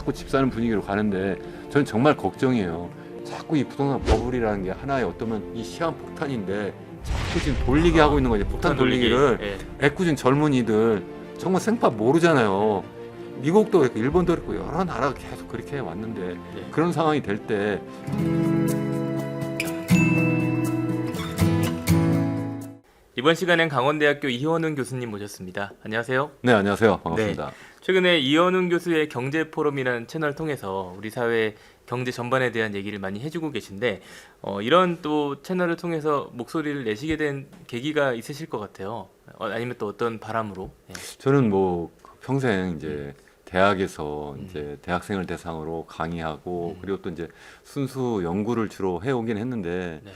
자꾸 집 사는 분위기로 가는데 저는 정말 걱정이에요. 자꾸 이 부동산 버블이라는 게 하나의 어떠면 이 시한폭탄인데 자꾸 지금 돌리게 하고 있는 거죠. 폭탄 돌리기를. 예. 애꿎은 젊은이들 정말 생파 모르잖아요. 미국도 그렇고 일본도 그렇고 여러 나라가 계속 그렇게 해왔는데 네. 그런 상황이 될 때 이번 시간엔 강원대학교 이현웅 교수님 모셨습니다. 안녕하세요. 네, 안녕하세요. 반갑습니다. 최근에 이현웅 교수의 경제포럼이라는 채널 통해서 우리 사회 경제 전반에 대한 얘기를 많이 해주고 계신데 이런 또 채널을 통해서 목소리를 내시게 된 계기가 있으실 것 같아요. 아니면 또 어떤 바람으로? 네. 저는 뭐 평생 이제 대학에서 이제 대학생을 대상으로 강의하고 그리고 또 이제 순수 연구를 주로 해오긴 했는데 네.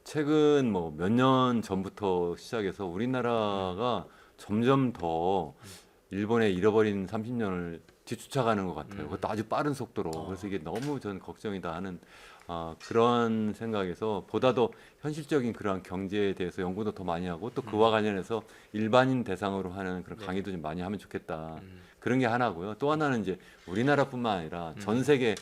최근 뭐 몇 년 전부터 시작해서 우리나라가 점점 더 일본의 잃어버린 30년을 뒤쫓아가는 것 같아요. 그것도 아주 빠른 속도로. 그래서 이게 너무 저는 걱정이다 하는 그런 생각에서 보다 더 현실적인 그러한 경제에 대해서 연구도 더 많이 하고 또 그와 관련해서 일반인 대상으로 하는 그런 강의도 좀 많이 하면 좋겠다. 그런 게 하나고요. 또 하나는 이제 우리나라뿐만 아니라 전 세계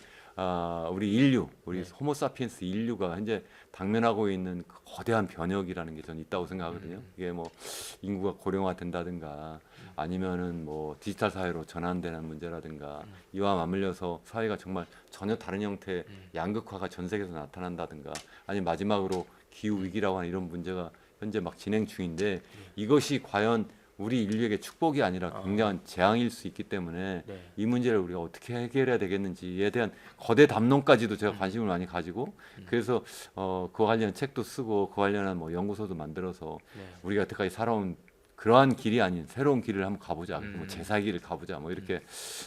우리 인류, 우리 호모사피엔스 인류가 현재 당면하고 있는 그 거대한 변혁이라는 게 저는 있다고 생각하거든요. 이게 뭐 인구가 고령화된다든가 아니면은 뭐 디지털 사회로 전환되는 문제라든가 이와 맞물려서 사회가 정말 전혀 다른 형태의 양극화가 전 세계에서 나타난다든가 아니면 마지막으로 기후 위기라고 하는 이런 문제가 현재 막 진행 중인데 이것이 과연 우리 인류에게 축복이 아니라 굉장한 재앙일 수 있기 때문에 네. 이 문제를 우리가 어떻게 해결해야 되겠는지에 대한 거대 담론까지도 제가 관심을 많이 가지고 그래서 그와 관련 책도 쓰고 그 관련한 뭐 연구소도 만들어서 네. 우리가 여태까지 살아온 그러한 길이 아닌 새로운 길을 한번 가보자, 뭐 제사 길을 가보자, 뭐 이렇게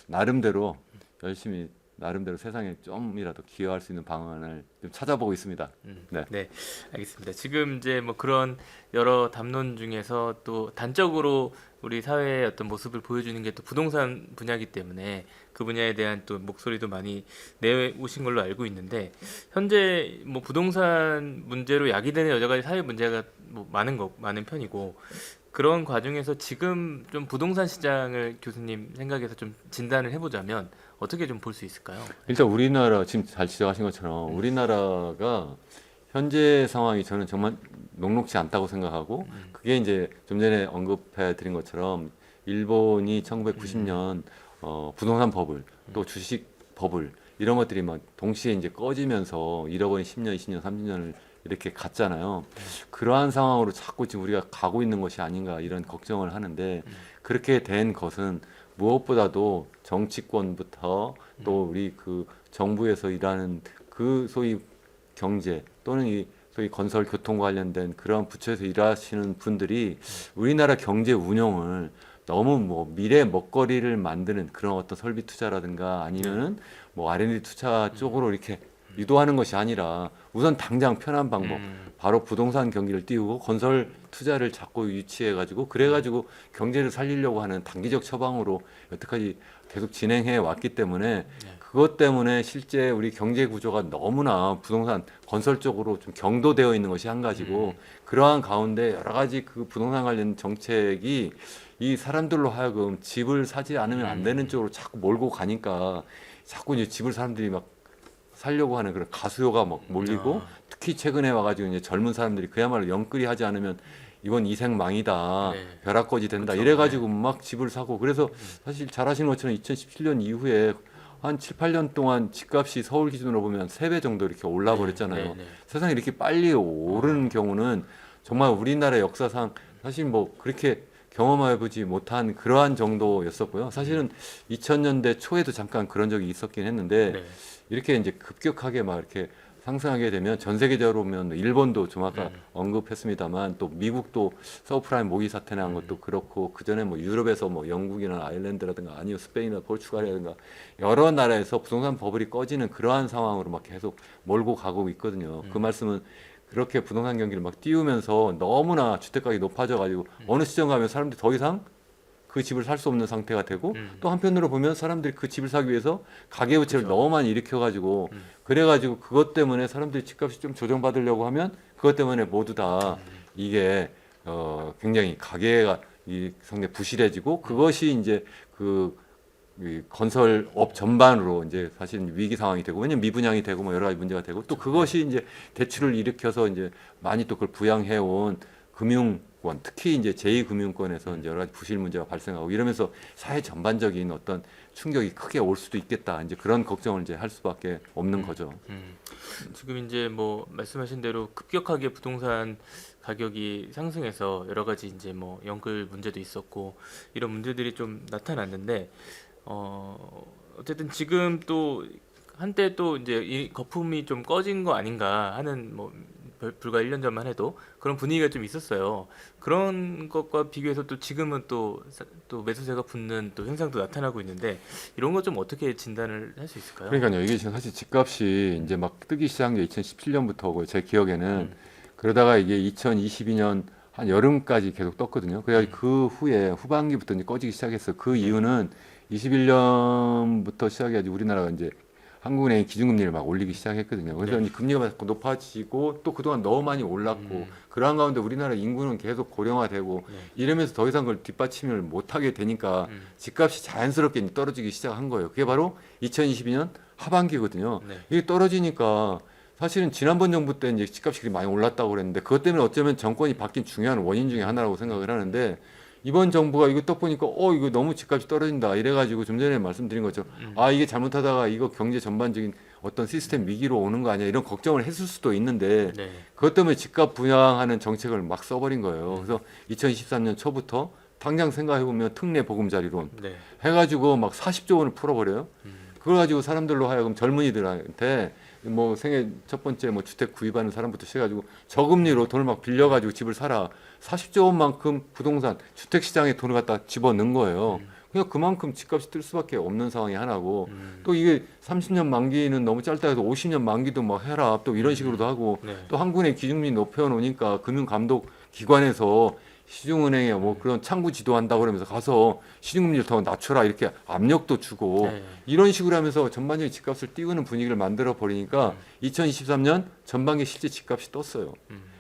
나름대로 열심히 나름대로 세상에 좀이라도 기여할 수 있는 방안을 좀 찾아보고 있습니다. 네. 네, 알겠습니다. 지금 이제 뭐 그런 여러 담론 중에서 또 단적으로 우리 사회의 어떤 모습을 보여주는 게 또 부동산 분야이기 때문에 그 분야에 대한 또 목소리도 많이 내오신 걸로 알고 있는데 현재 뭐 부동산 문제로 야기되는 여러 가지 사회 문제가 뭐 많은 편이고 그런 과정에서 지금 좀 부동산 시장을 교수님 생각에서 좀 진단을 해보자면 어떻게 좀 볼 수 있을까요? 일단 우리나라 지금 잘 지적하신 것처럼 우리나라가 현재 상황이 저는 정말 녹록지 않다고 생각하고 그게 이제 좀 전에 언급해 드린 것처럼 일본이 1990년 부동산 버블 또 주식 버블 이런 것들이 막 동시에 이제 꺼지면서 잃어버린 10년, 20년, 30년을 이렇게 갔잖아요. 그러한 상황으로 자꾸 지금 우리가 가고 있는 것이 아닌가 이런 걱정을 하는데 그렇게 된 것은 무엇보다도 정치권부터 또 우리 그 정부에서 일하는 그 소위 경제 또는 이 소위 건설 교통 관련된 그런 부처에서 일하시는 분들이 우리나라 경제 운영을 너무 뭐 미래 먹거리를 만드는 그런 어떤 설비 투자라든가 아니면은 뭐 R&D 투자 쪽으로 이렇게 유도하는 것이 아니라 우선 당장 편한 방법 바로 부동산 경기를 띄우고 건설 투자를 자꾸 유치해 가지고 그래 가지고 경제를 살리려고 하는 단기적 처방으로 여태까지 계속 진행해 왔기 때문에 그것 때문에 실제 우리 경제 구조가 너무나 부동산 건설 쪽으로 좀 경도되어 있는 것이 한 가지고 그러한 가운데 여러 가지 그 부동산 관련 정책이 이 사람들로 하여금 집을 사지 않으면 안 되는 쪽으로 자꾸 몰고 가니까 자꾸 이제 집을 사람들이 막 살려고 하는 그런 가수요가 막 몰리고 특히 최근에 와가지고 이제 젊은 사람들이 그야말로 영끌이 하지 않으면 이번 이생망이다 네. 벼락거지 된다 그렇죠. 이래가지고 막 집을 사고 그래서 사실 잘 아시는 것처럼 2017년 이후에 한 7, 8년 동안 집값이 서울 기준으로 보면 3배 정도 이렇게 올라 버렸잖아요. 네. 세상에 이렇게 빨리 오르는 경우는 정말 우리나라 역사상 사실 뭐 그렇게 경험해보지 못한 그러한 정도였었고요. 사실은 2000년대 초에도 잠깐 그런 적이 있었긴 했는데 네. 이렇게 이제 급격하게 막 이렇게 상승하게 되면 전 세계적으로 보면 일본도 좀 아까 언급했습니다만 또 미국도 서브프라임 모기 사태 난 것도 그렇고 그 전에 뭐 유럽에서 뭐 영국이나 아일랜드라든가 아니면 스페인이나 포르투갈이라든가 여러 나라에서 부동산 버블이 꺼지는 그러한 상황으로 막 계속 몰고 가고 있거든요. 그 말씀은 그렇게 부동산 경기를 막 띄우면서 너무나 주택 가격이 높아져 가지고 어느 시점 가면 사람들이 더 이상 그 집을 살 수 없는 상태가 되고 또 한편으로 보면 사람들이 그 집을 사기 위해서 가계부채를 그렇죠. 너무 많이 일으켜가지고 그래가지고 그것 때문에 사람들이 집값이 좀 조정받으려고 하면 그것 때문에 모두 다 이게 굉장히 가계가 이 상당히 부실해지고 그것이 이제 그 이 건설업 전반으로 이제 사실 위기 상황이 되고 왜냐면 미분양이 되고 뭐 여러 가지 문제가 되고 또 그것이 이제 대출을 일으켜서 이제 많이 또 그걸 부양해 온 금융권 특히 이제 제2금융권에서 이제 여러 가지 부실 문제가 발생하고 이러면서 사회 전반적인 어떤 충격이 크게 올 수도 있겠다. 이제 그런 걱정을 이제 할 수밖에 없는 거죠. 지금 이제 뭐 말씀하신 대로 급격하게 부동산 가격이 상승해서 여러 가지 이제 뭐 연끌 문제도 있었고 이런 문제들이 좀 나타났는데 어쨌든 지금 또 한때 또 이제 이 거품이 좀 꺼진 거 아닌가 하는 뭐 불과 1년 전만 해도 그런 분위기가 좀 있었어요. 그런 것과 비교해서 또 지금은 또 매수세가 붙는 또 현상도 나타나고 있는데 이런 거 좀 어떻게 진단을 할 수 있을까요? 그러니까요. 이게 지금 사실 집값이 이제 막 뜨기 시작한 게 2017년부터고 제 기억에는 그러다가 이게 2022년 한 여름까지 계속 떴거든요. 그래가지고 그 후에 후반기부터 이제 꺼지기 시작했어요. 그 이유는 21년부터 시작해가지고 우리나라가 이제 한국은행이 기준금리를 막 올리기 시작했거든요. 그래서 네. 이제 금리가 자꾸 높아지고 또 그동안 너무 많이 올랐고 그러한 가운데 우리나라 인구는 계속 고령화되고 네. 이러면서 더 이상 그걸 뒷받침을 못하게 되니까 집값이 자연스럽게 이제 떨어지기 시작한 거예요. 그게 바로 2022년 하반기거든요. 네. 이게 떨어지니까 사실은 지난번 정부 때 이제 집값이 많이 올랐다고 그랬는데 그것 때문에 어쩌면 정권이 바뀐 중요한 원인 중에 하나라고 생각을 하는데 이번 정부가 이거 딱 보니까 이거 너무 집값이 떨어진다 이래가지고 좀 전에 말씀드린 것처럼 이게 잘못하다가 이거 경제 전반적인 어떤 시스템 위기로 오는 거 아니야 이런 걱정을 했을 수도 있는데 네. 그것 때문에 집값 부양하는 정책을 막 써버린 거예요. 그래서 2023년 초부터 당장 생각해보면 특례 보금자리론 네. 해가지고 막 40조 원을 풀어버려요. 그걸 가지고 사람들로 하여금 젊은이들한테 뭐 생애 첫 번째 뭐 주택 구입하는 사람부터 시작해가지고 저금리로 돈을 막 빌려가지고 집을 사라. 40조 원만큼 부동산 주택 시장에 돈을 갖다 집어넣은 거예요. 그냥 그만큼 집값이 뜰 수밖에 없는 상황이 하나고 또 이게 30년 만기는 너무 짧다 해서 50년 만기도 막 해라 또 이런 식으로도 하고 네. 또 한국은행 기준금리 높여놓으니까 금융감독기관에서 시중은행에 뭐 그런 창구 지도한다고 그러면서 가서 시중금리를 더 낮춰라 이렇게 압력도 주고 네. 이런 식으로 하면서 전반적인 집값을 띄우는 분위기를 만들어 버리니까 2023년 전반기 실제 집값이 떴어요.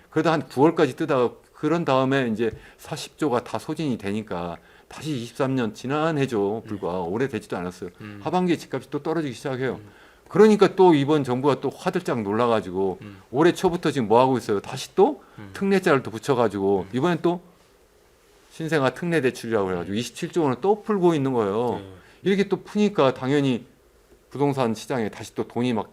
그러다 한 9월까지 뜨다가 그런 다음에 이제 40조가 다 소진이 되니까 다시 23년 지난해죠 불과 오래되지도 않았어요. 하반기에 집값이 또 떨어지기 시작해요. 그러니까 또 이번 정부가 또 화들짝 놀라가지고 올해 초부터 지금 뭐 하고 있어요? 다시 또 특례자를 또 붙여가지고 이번엔 또 신생아 특례 대출이라고 해가지고 27조 원을 또 풀고 있는 거예요. 네. 이렇게 또 푸니까 당연히 부동산 시장에 다시 또 돈이 막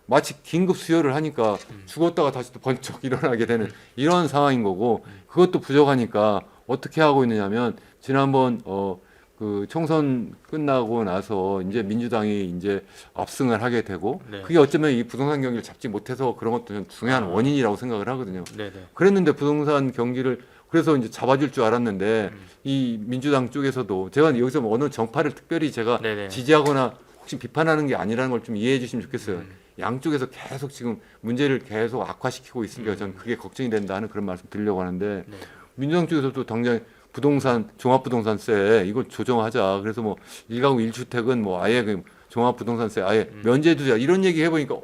마치 긴급 수요를 하니까 죽었다가 다시 또 번쩍 일어나게 되는 이런 상황인 거고 그것도 부족하니까 어떻게 하고 있느냐면 지난번 그 총선 끝나고 나서 이제 민주당이 이제 압승을 하게 되고 네. 그게 어쩌면 이 부동산 경기를 잡지 못해서 그런 것도 좀 중요한 원인이라고 생각을 하거든요. 네. 그랬는데 부동산 경기를 그래서 이제 잡아줄 줄 알았는데 이 민주당 쪽에서도 제가 여기서 뭐 어느 정파를 특별히 제가 네네. 지지하거나 혹시 비판하는 게 아니라는 걸 좀 이해해 주시면 좋겠어요. 양쪽에서 계속 지금 문제를 계속 악화시키고 있으니까 저는 그게 걱정이 된다 하는 그런 말씀 드리려고 하는데 네. 민주당 쪽에서도 당장 부동산 종합부동산세 이걸 조정하자. 그래서 뭐 1가구 1주택은 뭐 아예 그 종합부동산세 아예 면제해두자 이런 얘기 해보니까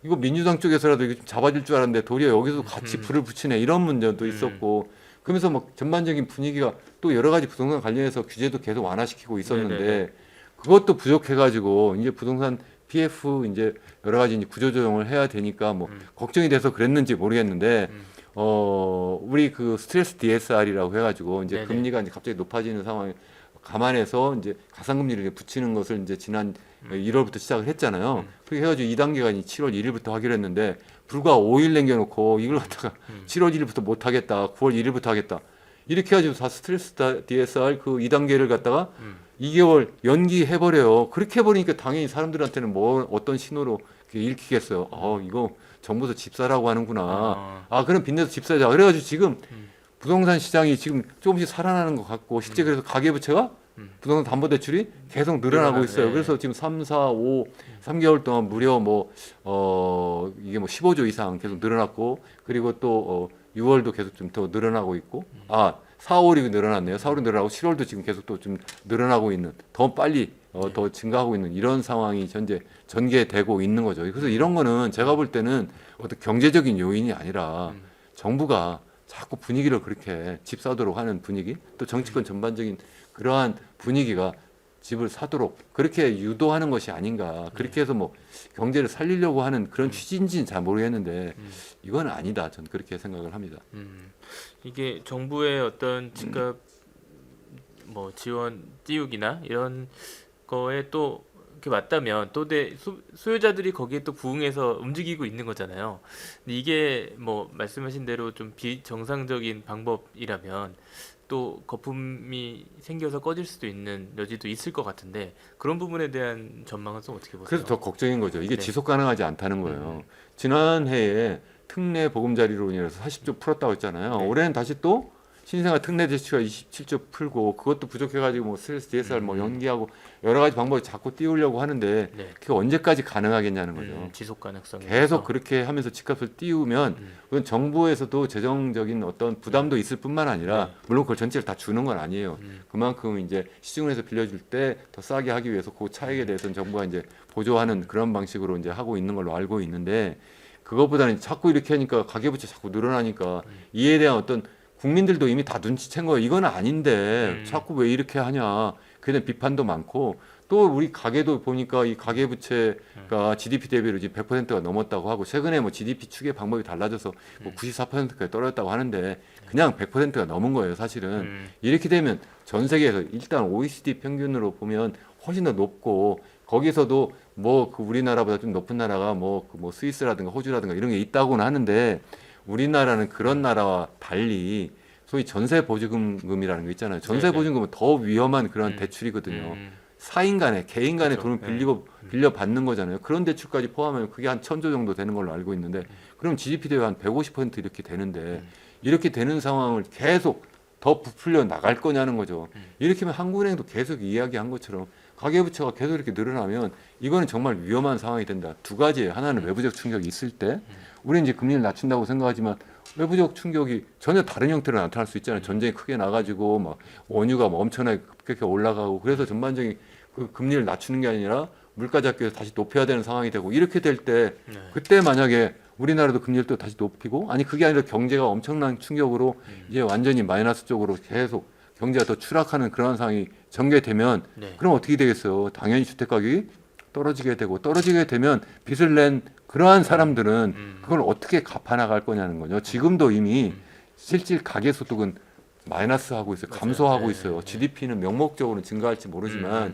이거 민주당 쪽에서라도 이거 좀 잡아줄 줄 알았는데 도리어 여기서 같이 불을 붙이네 이런 문제도 있었고 그러면서 막 전반적인 분위기가 또 여러 가지 부동산 관련해서 규제도 계속 완화시키고 있었는데 네네네. 그것도 부족해가지고 이제 부동산 PF 이제 여러 가지 이제 구조조정을 해야 되니까 뭐 걱정이 돼서 그랬는지 모르겠는데 우리 그 스트레스 DSR이라고 해가지고 이제 네네. 금리가 이제 갑자기 높아지는 상황에 감안해서 이제 가상금리를 이렇게 붙이는 것을 이제 지난 1월부터 시작을 했잖아요. 그렇게 해가지고 2단계가 이제 7월 1일부터 하기로 했는데 불과 5일 남겨놓고 이걸 갖다가 7월 1일부터 못 하겠다, 9월 1일부터 하겠다 이렇게 해가지고 다 스트레스 DSR 그 2단계를 갖다가 2개월 연기해버려요. 그렇게 해버리니까 당연히 사람들한테는 뭐 어떤 신호로 읽히겠어요. 이거 정부에서 집 사라고 하는구나. 그럼 빚내서 집 사자. 그래가지고 지금 부동산 시장이 지금 조금씩 살아나는 것 같고 실제 그래서 가계부채가 부동산 담보대출이 계속 늘어나고 있어요. 네. 그래서 지금 3, 4, 5, 3개월 동안 무려 뭐 이게 뭐 15조 이상 계속 늘어났고 그리고 또 6월도 계속 좀 더 늘어나고 있고 4, 5월이 늘어났네요. 4, 5월이 늘어나고 7월도 지금 계속 또 좀 늘어나고 있는 더 빨리 더 증가하고 있는 이런 상황이 현재 전개되고 있는 거죠. 그래서 이런 거는 제가 볼 때는 어떤 경제적인 요인이 아니라 정부가 자꾸 분위기를 그렇게 집 사도록 하는 분위기 또 정치권 전반적인 그러한 분위기가 집을 사도록 그렇게 유도하는 것이 아닌가. 그렇게 해서 뭐 경제를 살리려고 하는 그런 취지인지는 잘 모르겠는데 이건 아니다. 저는 그렇게 생각을 합니다. 이게 정부의 어떤 집값 뭐 지원 띄우기나 이런 거에 또 이렇게 맞다면 또 수요자들이 거기에 또 부응해서 움직이고 있는 거잖아요. 근데 이게 뭐 말씀하신 대로 좀 비정상적인 방법이라면 또 거품이 생겨서 꺼질 수도 있는 여지도 있을 것 같은데 그런 부분에 대한 전망은 또 어떻게 보세요? 그래서 더 걱정인 거죠. 이게 네. 지속 가능하지 않다는 거예요. 지난해에 특례 보금자리론이라서 40조 풀었다고 했잖아요. 네. 올해는 다시 또 신생아 특례 대출가 27조 풀고 그것도 부족해가지고 뭐 스트레스 DSR 뭐 연기하고 여러 가지 방법을 자꾸 띄우려고 하는데 네. 그게 언제까지 가능하겠냐는 거죠. 지속 가능성이 계속 그렇게 하면서 집값을 띄우면 그건 정부에서도 재정적인 어떤 부담도 있을 뿐만 아니라 네. 물론 그걸 전체를 다 주는 건 아니에요. 그만큼 이제 시중에서 빌려줄 때 더 싸게 하기 위해서 그 차익에 대해서는 정부가 이제 보조하는 그런 방식으로 이제 하고 있는 걸로 알고 있는데 그것보다는 자꾸 이렇게 하니까 가계부채 자꾸 늘어나니까 이에 대한 어떤 국민들도 이미 다 눈치챈 거예요. 이건 아닌데 자꾸 왜 이렇게 하냐. 그에 대한 비판도 많고 또 우리 가계도 보니까 이 가계부채가 GDP 대비로 지금 100%가 넘었다고 하고 최근에 뭐 GDP 추계 방법이 달라져서 뭐 94%까지 떨어졌다고 하는데 그냥 100%가 넘은 거예요. 사실은 이렇게 되면 전 세계에서 일단 OECD 평균으로 보면 훨씬 더 높고 거기서도 뭐 그 우리나라보다 좀 높은 나라가 뭐 스위스라든가 호주라든가 이런 게 있다고는 하는데 우리나라는 그런 나라와 달리 소위 전세 보증금이라는 거 있잖아요. 전세 네네. 보증금은 더 위험한 그런 대출이거든요. 사인 간에 개인 간에 그렇죠. 돈을 빌려 받는 거잖아요. 그런 대출까지 포함하면 그게 한 1,000조 정도 되는 걸로 알고 있는데 그럼 GDP 대비 한 150% 이렇게 되는데 이렇게 되는 상황을 계속 더 부풀려 나갈 거냐는 거죠. 이렇게 하면 한국은행도 계속 이야기한 것처럼 가계부채가 계속 이렇게 늘어나면 이거는 정말 위험한 상황이 된다. 두 가지예요. 하나는 외부적 충격이 있을 때 우리는 이제 금리를 낮춘다고 생각하지만 외부적 충격이 전혀 다른 형태로 나타날 수 있잖아요. 전쟁이 크게 나가지고 막 원유가 뭐 엄청나게 급격히 올라가고 그래서 전반적인 그 금리를 낮추는 게 아니라 물가 잡기 위해서 다시 높여야 되는 상황이 되고 이렇게 될 때 그때 만약에 우리나라도 금리를 또 다시 높이고 아니 그게 아니라 경제가 엄청난 충격으로 이제 완전히 마이너스 쪽으로 계속 경제가 더 추락하는 그런 상황이 전개되면 네. 그럼 어떻게 되겠어요? 당연히 주택 가격이 떨어지게 되고 떨어지게 되면 빚을 낸 그러한 사람들은 그걸 어떻게 갚아 나갈 거냐는 거죠. 지금도 이미 실질 가계 소득은 마이너스 하고 있어요. 감소하고 네, 있어요. 네. GDP는 명목적으로 증가할지 모르지만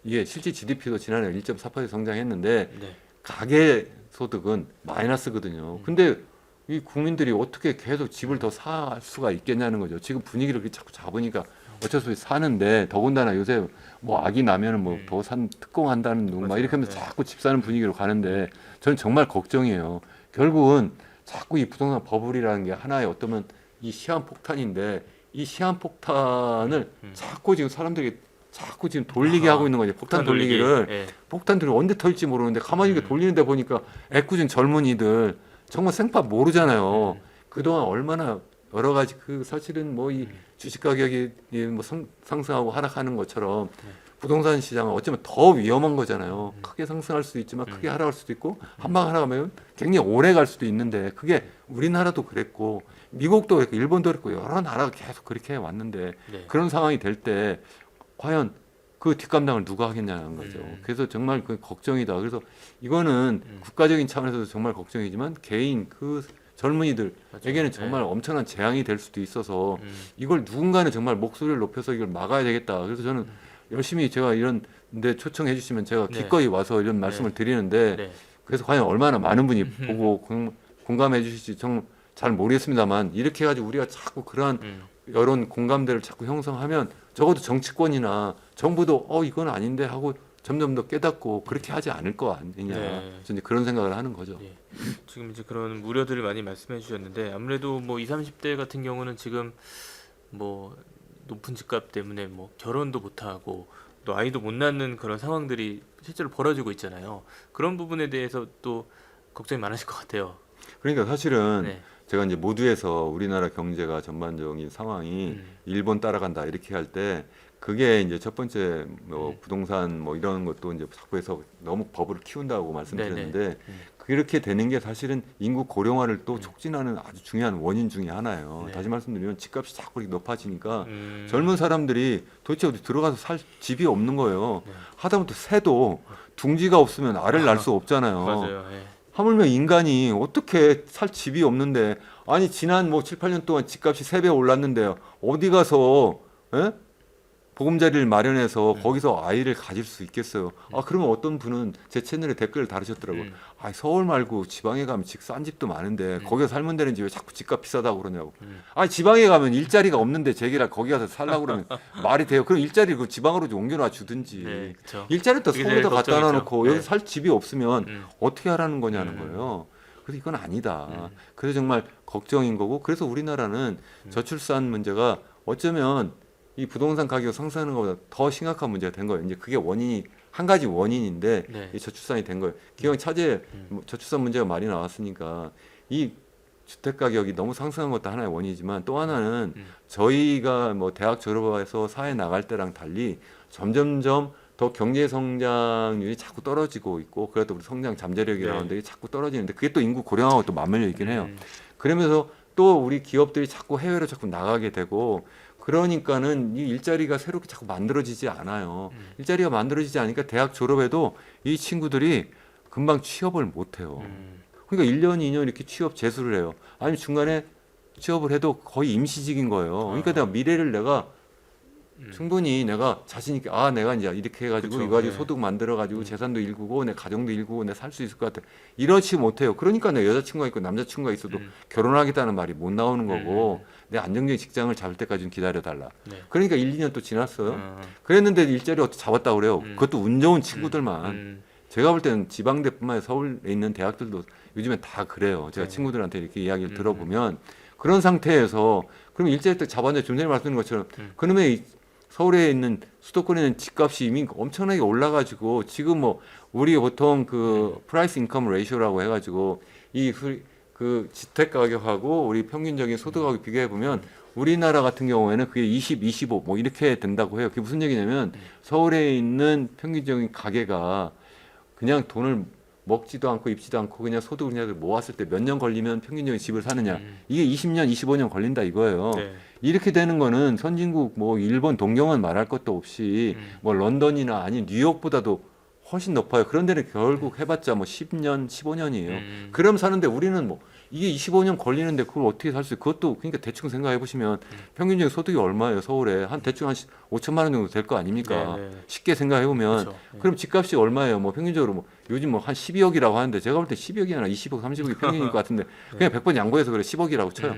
이게 실질 GDP도 지난해 1.4% 성장했는데 네. 가계 소득은 마이너스거든요. 근데 이 국민들이 어떻게 계속 집을 더 살 수가 있겠냐는 거죠. 지금 분위기를 그렇게 자꾸 잡으니까 어쩔 수 없이 사는데 더군다나 요새 뭐 아기 나면은 뭐 더 산 특공한다는 둥 막 이렇게 하면서 네. 자꾸 집 사는 분위기로 가는데 저는 정말 걱정이에요. 결국은 자꾸 이 부동산 버블이라는 게 하나의 어쩌면 이 시한폭탄인데 이 시한폭탄을 자꾸 지금 사람들이 자꾸 지금 돌리게 하고 있는 거죠. 폭탄 돌리기를. 예. 폭탄들이 언제 터질지 모르는데 가만히 이렇게 돌리는데 보니까 애꿎은 젊은이들 정말 생판 모르잖아요. 그동안 얼마나 여러 가지 그 사실은 뭐 이 주식 가격이 뭐 상승하고 하락하는 것처럼 부동산 시장은 어쩌면 더 위험한 거잖아요. 크게 상승할 수도 있지만 크게 하락할 수도 있고 한 방 하락하면 굉장히 오래 갈 수도 있는데 그게 우리나라도 그랬고 미국도 그랬고 일본도 그랬고 여러 나라가 계속 그렇게 해 왔는데 네. 그런 상황이 될 때 과연 그 뒷감당을 누가 하겠냐는 거죠. 그래서 정말 그 걱정이다. 그래서 이거는 국가적인 차원에서도 정말 걱정이지만 개인 그 젊은이들에게는 정말 엄청난 재앙이 될 수도 있어서 이걸 누군가는 정말 목소리를 높여서 이걸 막아야 되겠다. 그래서 저는 열심히 제가 이런 데 초청해 주시면 제가 네. 기꺼이 와서 이런 말씀을 드리는데 네. 그래서 과연 얼마나 많은 분이 보고 공감해 주실지 정말 잘 모르겠습니다만 이렇게 해가지고 우리가 자꾸 그러한 여론 공감대를 자꾸 형성하면 적어도 정치권이나 정부도 이건 아닌데 하고 점점 더 깨닫고 그렇게 하지 않을 거 아니냐. 네. 저는 그런 생각을 하는 거죠. 예. 지금 이제 그런 우려들을 많이 말씀해 주셨는데 아무래도 뭐 20, 30대 같은 경우는 지금 뭐 높은 집값 때문에 뭐 결혼도 못 하고 또 아이도 못 낳는 그런 상황들이 실제로 벌어지고 있잖아요. 그런 부분에 대해서 또 걱정이 많으실 것 같아요. 그러니까 사실은 네. 제가 이제 모두에서 우리나라 경제가 전반적인 상황이 일본 따라간다 이렇게 할 때 그게 이제 첫 번째 뭐 부동산 뭐 이런 것도 이제 자꾸 해서 너무 법을 키운다고 말씀드렸는데 그렇게 되는 게 사실은 인구 고령화를 또 촉진하는 아주 중요한 원인 중에 하나예요. 네. 다시 말씀드리면 집값이 자꾸 이렇게 높아지니까 젊은 사람들이 도대체 어디 들어가서 살 집이 없는 거예요. 네. 하다못해 새도 둥지가 없으면 알을 낳을 수 없잖아요. 맞아요. 예. 하물며 인간이 어떻게 살 집이 없는데 아니 지난 뭐 7, 8년 동안 집값이 3배 올랐는데요. 어디 가서 예? 보금자리를 마련해서 거기서 아이를 가질 수 있겠어요. 아 그러면 어떤 분은 제 채널에 댓글을 달으셨더라고요. 아 서울 말고 지방에 가면 싼 집도 많은데 거기서 살면 되는지 왜 자꾸 집값 비싸다고 그러냐고. 아 지방에 가면 일자리가 없는데 제기라 거기 가서 살라고 그러면 말이 돼요. 그럼 일자리 그 지방으로 좀 옮겨놔 주든지. 네, 그렇죠. 일자리 또 그게 서울에다 제일 갖다 걱정이죠. 놔놓고 네. 여기 살 집이 없으면 어떻게 하라는 거냐는 음. 거예요. 그래서 이건 아니다. 그래서 정말 걱정인 거고 그래서 우리나라는 저출산 문제가 어쩌면 이 부동산 가격 상승하는 것보다 더 심각한 문제가 된 거예요. 이제 그게 원인이 한 가지 원인인데 네. 이 저출산이 된 거예요. 기왕 차제 저출산 문제가 많이 나왔으니까 이 주택 가격이 너무 상승한 것도 하나의 원인이지만 또 하나는 저희가 뭐 대학 졸업해서 사회 나갈 때랑 달리 점점점 더 경제 성장률이 자꾸 떨어지고 있고 그래도 우리 성장 잠재력이라는 데 자꾸 떨어지는데 그게 또 인구 고령화하고 또 맞물려 있긴 해요. 그러면서 또 우리 기업들이 자꾸 해외로 자꾸 나가게 되고 그러니까는 이 일자리가 새롭게 자꾸 만들어지지 않아요. 일자리가 만들어지지 않으니까 대학 졸업해도 이 친구들이 금방 취업을 못 해요. 그러니까 1년, 2년 이렇게 취업 재수를 해요. 아니면 중간에 취업을 해도 거의 임시직인 거예요. 그러니까 내가 미래를 내가 충분히 내가 자신 있게 아 내가 이제 이렇게 해가지고 그쵸, 이거 가지고 네. 소득 만들어가지고 재산도 일구고 내 가정도 일구고 내 살 수 있을 것 같아. 이렇지 못해요. 그러니까 내 여자친구가 있고 남자친구가 있어도 결혼하겠다는 말이 못 나오는 거고 내 안정적인 직장을 잡을 때까지 좀 기다려달라. 네. 그러니까 1, 2년 또 지났어요. 그랬는데 일자리 어떻게 잡았다고 그래요. 그것도 운 좋은 친구들만. 제가 볼 때는 지방대뿐만 아니라 서울에 있는 대학들도 요즘엔 다 그래요. 제가 네. 친구들한테 이렇게 이야기를 들어보면 그런 상태에서 그럼 일자리 때 잡았는데 좀 전에 말씀드린 것처럼 그러면 이 서울에 있는 수도권에 있는 집값이 이미 엄청나게 올라가지고 지금 뭐 우리 보통 그 프라이스 인컴 레이쇼라고 해가지고 이 그 주택 가격하고 우리 평균적인 소득 가격 비교해 보면 우리나라 같은 경우에는 그게 20, 25 뭐 이렇게 된다고 해요. 그게 무슨 얘기냐면 서울에 있는 평균적인 가게가 그냥 돈을 먹지도 않고 입지도 않고 그냥 소득을 그냥 모았을 때 몇 년 걸리면 평균적인 집을 사느냐. 이게 20년, 25년 걸린다 이거예요. 네. 이렇게 되는 거는 선진국 뭐 일본 동경은 말할 것도 없이 뭐 런던이나 아니 뉴욕보다도 훨씬 높아요. 그런 데는 결국 해봤자 뭐 10년, 15년이에요. 그럼 사는데 우리는 뭐 이게 25년 걸리는데 그걸 어떻게 살 수 있어요? 그것도 그러니까 대충 생각해 보시면 평균적인 소득이 얼마예요? 서울에 한 대충 한 5천만 원 정도 될 거 아닙니까? 네, 네. 쉽게 생각해 보면 그렇죠. 네. 그럼 집값이 얼마예요? 뭐 평균적으로 뭐 요즘 뭐 한 12억이라고 하는데 제가 볼 때 12억이 아니라 20억, 30억이 평균일 것 같은데 그냥 100번 양보해서 그래 10억이라고 쳐요.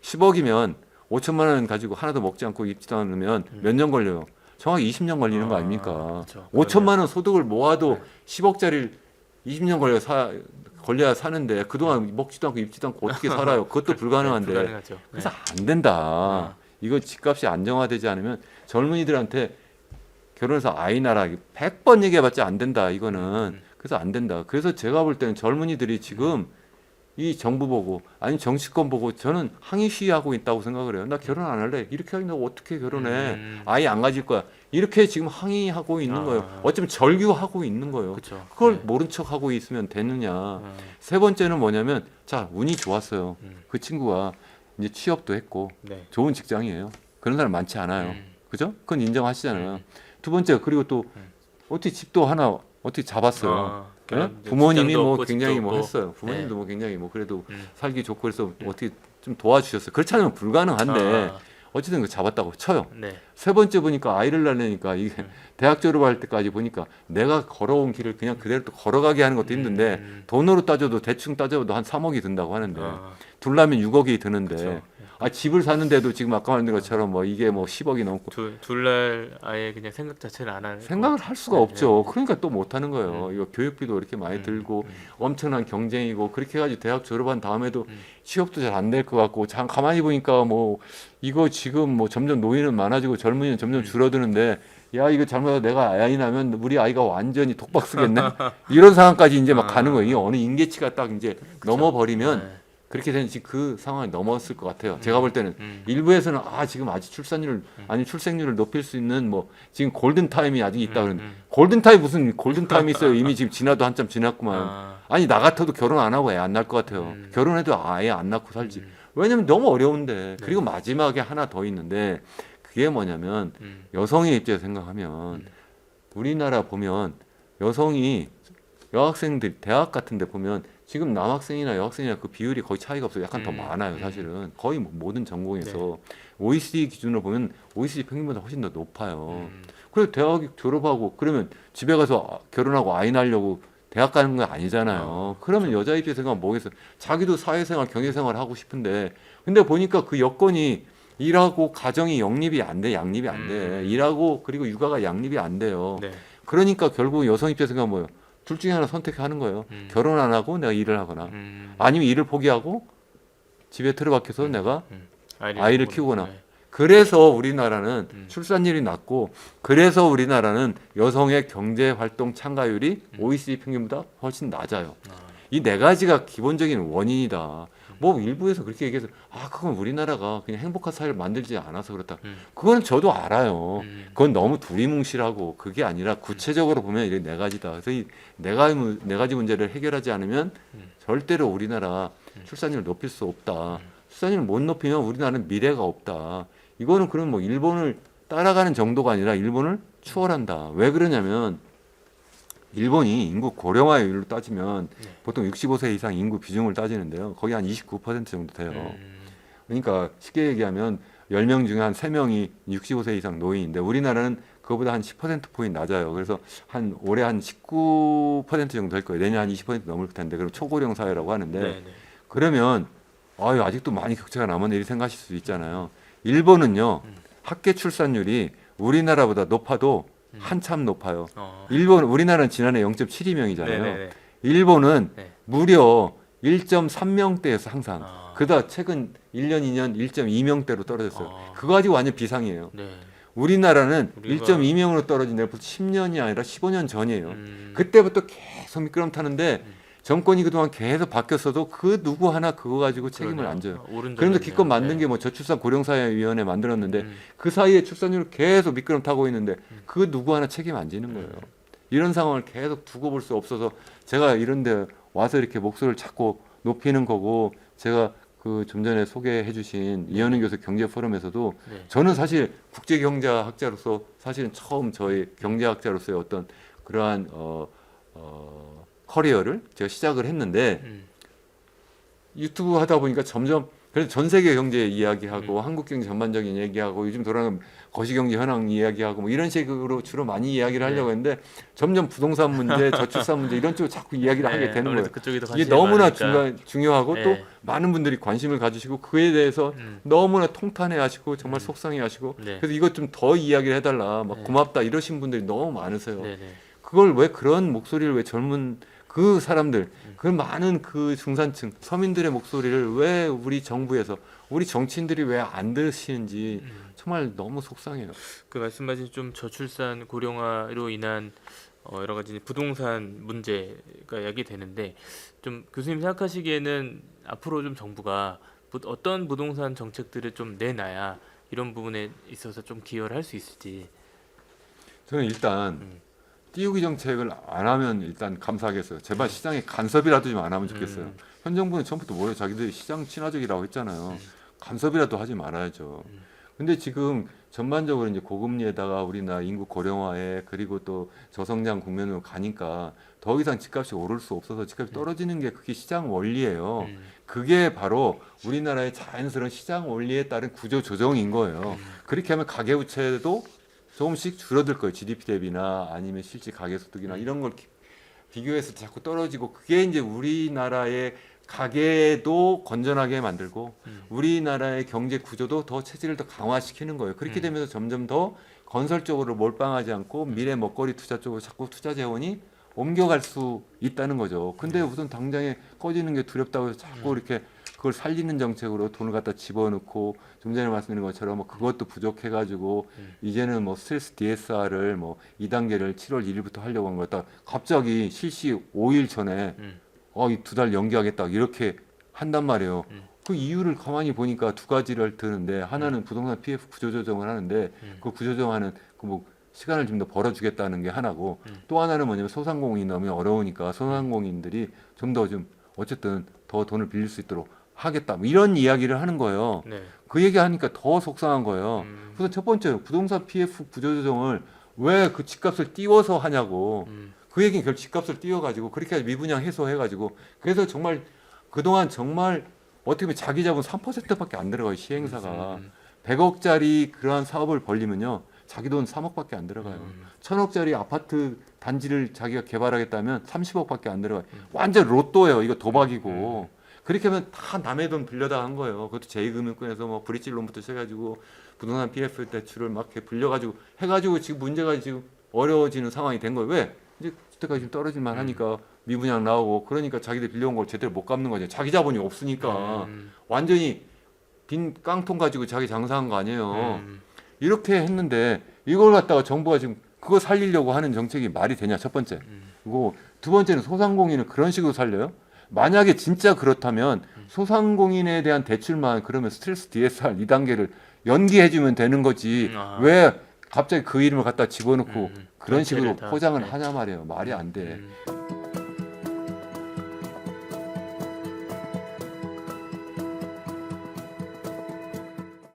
10억이면 5천만 원 가지고 하나도 먹지 않고 입지도 않으면 몇 년 걸려요? 정확히 20년 걸리는 거 아닙니까? 그렇죠. 5천만 원 소득을 모아도 10억짜리를 20년 걸려야 사는데 그동안 먹지도 않고 입지도 않고 어떻게 살아요? 그것도 불가능한데 불가능하죠. 그래서 안 된다. 이거 집값이 안정화되지 않으면 젊은이들한테 결혼해서 아이 낳아라 100번 얘기해봤자 안 된다. 이거는 그래서 안 된다. 그래서 제가 볼 때는 젊은이들이 지금 이 정부 보고 아니 정치권 보고 저는 항의 시위하고 있다고 생각을 해요. 나 결혼 안 할래. 이렇게 하면 어떻게 결혼해? 아예 안 가질 거야. 이렇게 지금 항의하고 있는 거예요. 어쩌면 절규하고 있는 거예요. 그렇죠. 그걸 모른 척하고 있으면 되느냐. 세 번째는 뭐냐면 자 운이 좋았어요. 그 친구가 이제 취업도 했고 네. 좋은 직장이에요. 그런 사람 많지 않아요. 그죠? 그건 인정하시잖아요. 두 번째 그리고 또 어떻게 집도 하나 어떻게 잡았어요. 네? 부모님이 뭐 굉장히 뭐 했어요. 부모님도 뭐 굉장히 뭐 그래도 살기 좋고 그래서 어떻게 좀 도와주셨어요. 그렇지 않으면 불가능한데 어쨌든 그 잡았다고 쳐요. 네. 세 번째 보니까 아이를 낳으니까 이게 대학 졸업할 때까지 보니까 내가 걸어온 길을 그냥 그대로 또 걸어가게 하는 것도 힘든데 돈으로 따져도 대충 따져도 한 3억이 든다고 하는데 둘 낳으면 6억이 드는데 그쵸. 아 집을 사는데도 지금 아까 말한 것처럼 뭐 이게 뭐 10억이 넘고 둘날 아예 그냥 생각 자체를 안 하는 생각을 할 수가 네, 없죠. 그러니까 또 못하는 거예요. 이거 교육비도 이렇게 많이 들고 엄청난 경쟁이고 그렇게 해가지고 대학 졸업한 다음에도 취업도 잘 안 될 것 같고 참 가만히 보니까 뭐 이거 지금 뭐 점점 노인은 많아지고 젊은이는 점점 줄어드는데 야 이거 잘못하다 내가 아이 낳으면 우리 아이가 완전히 독박 쓰겠네 이런 상황까지 이제 막 가는 거예요. 이게 어느 임계치가 딱 이제 넘어버리면 그렇게 된 지금 그 상황이 넘었을 것 같아요. 제가 볼 때는 일부에서는 지금 아직 출산율 아니 출생률을 높일 수 있는 뭐 지금 골든 타임이 아직 있다 그러는데 골든 타임 무슨 골든 타임이 있어요. 이미 지금 지나도 한참 지났구만. 아니 나 같아도 결혼 안 하고 애 안 낳을 것 같아요. 결혼해도 아예 안 낳고 살지. 왜냐면 너무 어려운데. 그리고 마지막에 하나 더 있는데 그게 뭐냐면 여성의 입장에서 생각하면 우리나라 보면 여성이 여학생들 대학 같은 데 보면 지금 남학생이나 여학생이나 그 비율이 거의 차이가 없어요. 약간 더 많아요, 사실은. 거의 모든 전공에서 OECD 기준으로 보면 OECD 평균보다 훨씬 더 높아요. 그래서 대학 졸업하고 그러면 집에 가서 결혼하고 아이 낳으려고 대학 가는 건 아니잖아요. 그러면 여자 입장에서 생각하면 뭐겠어? 자기도 사회생활, 경제생활 하고 싶은데 근데 보니까 그 여건이 일하고 가정이 영립이 안 돼, 양립이 안 돼. 일하고 그리고 육아가 양립이 안 돼요. 네. 그러니까 결국 여성 입장에서 생각하면 뭐예요? 둘 중에 하나 선택하는 거예요. 결혼 안 하고 내가 일을 하거나 아니면 일을 포기하고 집에 틀어박혀서 내가 아이를 키우거나. 네. 그래서 우리나라는 출산율이 낮고 그래서 우리나라는 여성의 경제 활동 참가율이 OECD 평균보다 훨씬 낮아요. 이 네 가지가 기본적인 원인이다. 뭐 일부에서 그렇게 얘기해서 그건 우리나라가 그냥 행복한 사회를 만들지 않아서 그렇다. 그거는 저도 알아요. 그건 너무 두리뭉실하고 그게 아니라 구체적으로 보면 이게 네 가지다. 그래서 이 네 가지 문제를 해결하지 않으면 절대로 우리나라 출산율을 높일 수 없다. 출산율을 못 높이면 우리나라는 미래가 없다. 이거는 그럼 뭐 일본을 따라가는 정도가 아니라 일본을 추월한다. 왜 그러냐면 일본이 인구 고령화율로 따지면 보통 65세 이상 인구 비중을 따지는데요. 거의 한 29% 정도 돼요. 그러니까 쉽게 얘기하면 10명 중에 한 3명이 65세 이상 노인인데 우리나라는 그거보다 한 10%포인트 낮아요. 그래서 한 올해 한 19% 정도 될 거예요. 내년 한 20% 넘을 텐데 그럼 초고령 사회라고 하는데 네네. 그러면 아직도 많이 격차가 남았네 이렇게 생각하실 수도 있잖아요. 일본은요. 학계 출산율이 우리나라보다 높아도 한참 높아요. 우리나라는 지난해 0.72명이잖아요. 네네네. 일본은 네. 무려 1.3명대에서 항상 그다 최근 1년, 2년 1.2명대로 떨어졌어요. 그거 가지고 완전 비상이에요. 네. 우리나라는 우리가- 1.2명으로 떨어진 데 벌써 10년이 아니라 15년 전이에요. 그때부터 계속 미끄럼 타는데 정권이 그동안 계속 바뀌었어도 그 누구 하나 그거 가지고 책임을 안 져요. 그런데 기껏 만든 게 뭐 저출산 고령사회위원회 만들었는데 그 사이에 출산율 계속 미끄럼 타고 있는데 그 누구 하나 책임 안 지는 거예요. 이런 상황을 계속 두고 볼 수 없어서 제가 이런데 와서 이렇게 목소리를 자꾸 높이는 거고 제가 그 좀 전에 소개해 주신 이현우 교수 경제 포럼에서도 저는 사실 국제 경제학자로서 사실은 처음 저희 경제학자로서의 어떤 그러한 커리어를 제가 시작을 했는데 유튜브 하다 보니까 점점 그래서 전 세계 경제 이야기하고 한국 경제 전반적인 얘기하고 요즘 돌아가는 거시경제 현황 이야기하고 뭐 이런 식으로 주로 많이 이야기를 하려고 했는데 점점 부동산 문제, 저출산 문제 이런 쪽으로 자꾸 이야기를 하게 되는 거예요. 그쪽이 더 이게 관심이 너무나 많으니까. 중요하고 네. 또 많은 분들이 관심을 가지시고 그에 대해서 너무나 통탄해하시고 정말 속상해하시고 네. 그래서 이것 좀 더 이야기를 해달라 막 네. 고맙다 이러신 분들이 너무 많으세요. 네네. 그걸 왜 그런 목소리를 왜 젊은 그 사람들 그 많은 그 중산층 서민들의 목소리를 왜 우리 정부에서 우리 정치인들이 왜 안 들으시는지 정말 너무 속상해요. 그 말씀하신 좀 저출산 고령화로 인한 여러 가지 부동산 문제가 야기되는데 좀 교수님 생각하시기에는 앞으로 좀 정부가 어떤 부동산 정책들을 좀 내놔야 이런 부분에 있어서 좀 기여를 할 수 있을지. 저는 일단 띄우기 정책을 안 하면 일단 감사하겠어요. 제발 시장에 간섭이라도 좀 안 하면 좋겠어요. 현 정부는 처음부터 뭐예요? 자기들이 시장 친화적이라고 했잖아요. 간섭이라도 하지 말아야죠. 근데 지금 전반적으로 이제 고금리에다가 우리나라 인구 고령화에 그리고 또 저성장 국면으로 가니까 더 이상 집값이 오를 수 없어서 집값이 떨어지는 게 그게 시장 원리예요. 그게 바로 우리나라의 자연스러운 시장 원리에 따른 구조 조정인 거예요. 그렇게 하면 가계부채도 조금씩 줄어들 거예요. GDP 대비나 아니면 실질 가계소득이나 이런 걸 비교해서 자꾸 떨어지고 그게 이제 우리나라의 가계도 건전하게 만들고 우리나라의 경제 구조도 더 체질을 더 강화시키는 거예요. 그렇게 되면서 점점 더 건설적으로 몰빵하지 않고 미래 먹거리 투자 쪽으로 자꾸 투자 재원이 옮겨갈 수 있다는 거죠. 근데 우선 당장에 꺼지는 게 두렵다고 해서 자꾸 이렇게 그걸 살리는 정책으로 돈을 갖다 집어넣고 좀 전에 말씀드린 것처럼 뭐 그것도 부족해가지고 이제는 뭐 스트레스 DSR을 뭐 2단계를 7월 1일부터 하려고 한 거다. 갑자기 실시 5일 전에 이 2달 연기하겠다 이렇게 한단 말이에요. 음. 그 이유를 가만히 보니까 두 가지를 드는데 하나는 부동산 PF 구조조정을 하는데 그 구조조정하는 그 뭐 시간을 좀 더 벌어주겠다는 게 하나고 또 하나는 뭐냐면 소상공인이 너무 어려우니까 소상공인들이 좀 더 좀 어쨌든 더 돈을 빌릴 수 있도록 하겠다 뭐 이런 이야기를 하는 거예요. 네. 그 얘기하니까 더 속상한 거예요. 음. 그래서 첫 번째 부동산 PF 구조조정을 왜 그 집값을 띄워서 하냐고. 그 얘기는 결국 집값을 띄워가지고 그렇게 해서 미분양 해소해가지고 그래서 정말 그동안 정말 어떻게 보면 자기 자본 3%밖에 안 들어가요 시행사가. 100억짜리 그러한 사업을 벌리면요 자기 돈 3억밖에 안 들어가요. 1000억짜리 아파트 단지를 자기가 개발하겠다면 30억밖에 안 들어가요. 완전 로또예요. 이거 도박이고. 그렇게 하면 다 남의 돈 빌려다 한 거예요. 그것도 제2금융권에서 뭐 브릿지론부터 시작해가지고 부동산 PF 대출을 막 이렇게 불려가지고 해가지고 지금 문제가 지금 어려워지는 상황이 된 거예요. 왜? 이제 주택가가 지금 떨어질만 하니까 미분양 나오고 그러니까 자기들 빌려온 걸 제대로 못 갚는 거죠. 자기 자본이 없으니까 완전히 빈 깡통 가지고 자기 장사한 거 아니에요. 이렇게 했는데 이걸 갖다가 정부가 지금 그거 살리려고 하는 정책이 말이 되냐 첫 번째. 그리고 두 번째는 소상공인을 그런 식으로 살려요? 만약에 진짜 그렇다면 소상공인에 대한 대출만 그러면 스트레스 DSR 2단계를 연기해주면 되는 거지. 왜 갑자기 그 이름을 갖다 집어넣고 그런 식으로 전체를 다. 포장을 네. 하냐 말이에요. 말이 안 돼.